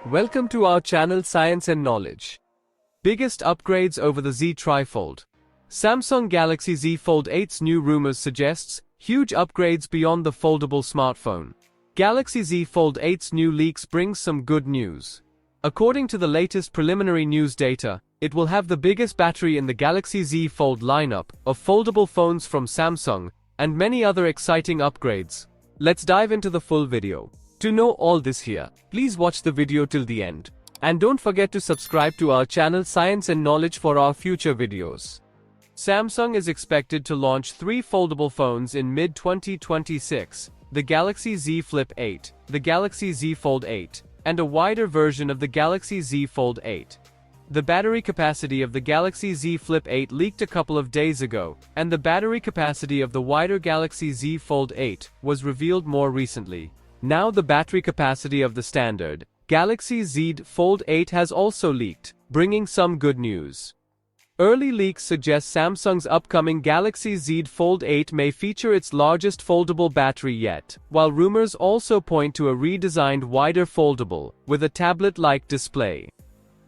Welcome to our channel Science and Knowledge. Biggest upgrades over the Z TriFold. Samsung Galaxy Z Fold 8's new rumors suggests huge upgrades beyond the foldable smartphone. Galaxy Z Fold 8's new leaks brings some good news. According to the latest preliminary news data, it will have the biggest battery in the Galaxy Z Fold lineup of foldable phones from Samsung, and many other exciting upgrades. Let's dive into the full video. To know all this here, please watch the video till the end. And don't forget to subscribe to our channel Science and Knowledge for our future videos. Samsung is expected to launch 3 foldable phones in mid-2026, the Galaxy Z Flip 8, the Galaxy Z Fold 8, and a wider version of the Galaxy Z Fold 8. The battery capacity of the Galaxy Z Flip 8 leaked a couple of days ago, and the battery capacity of the wider Galaxy Z Fold 8 was revealed more recently. Now the battery capacity of the standard Galaxy Z Fold 8 has also leaked, bringing some good news. Early leaks suggest Samsung's upcoming Galaxy Z Fold 8 may feature its largest foldable battery yet, while rumors also point to a redesigned wider foldable, with a tablet-like display.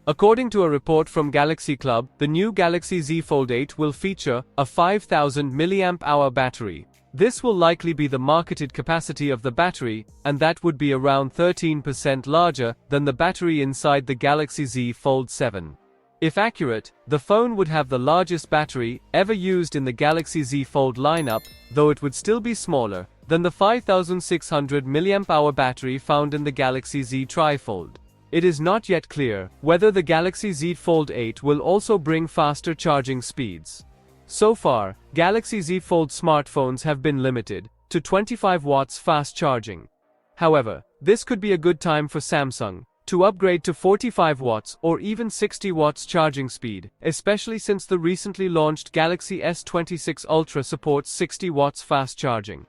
According to a report from Galaxy Club, the new Galaxy Z Fold 8 will feature a 5000 mAh battery. This will likely be the marketed capacity of the battery, and that would be around 13% larger than the battery inside the Galaxy Z Fold 7. If accurate, the phone would have the largest battery ever used in the Galaxy Z Fold lineup, though it would still be smaller than the 5600 mAh battery found in the Galaxy Z TriFold. It is not yet clear whether the Galaxy Z Fold 8 will also bring faster charging speeds. So far, Galaxy Z Fold smartphones have been limited to 25 watts fast charging. However, this could be a good time for Samsung to upgrade to 45 watts or even 60 watts charging speed, especially since the recently launched Galaxy S26 Ultra supports 60 watts fast charging.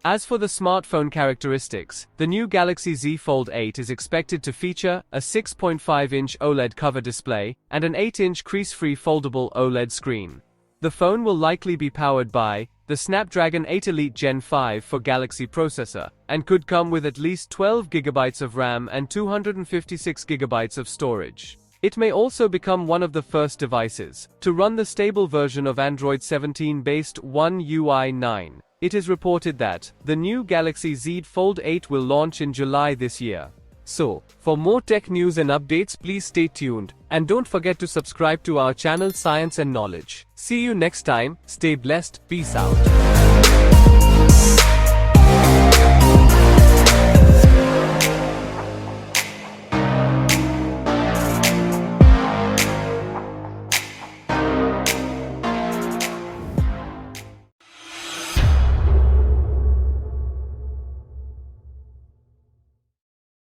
As for the smartphone characteristics, the new Galaxy Z Fold 8 is expected to feature a 6.5-inch OLED cover display and an 8-inch crease-free foldable OLED screen. The phone will likely be powered by the Snapdragon 8 Elite Gen 5 for Galaxy processor, and could come with at least 12GB of RAM and 256GB of storage. It may also become one of the first devices to run the stable version of Android 17 based One UI 9. It is reported that the new Galaxy Z Fold 8 will launch in July this year. So, for more tech news and updates, please stay tuned, and don't forget to subscribe to our channel Science and Knowledge. See you next time, stay blessed, peace out.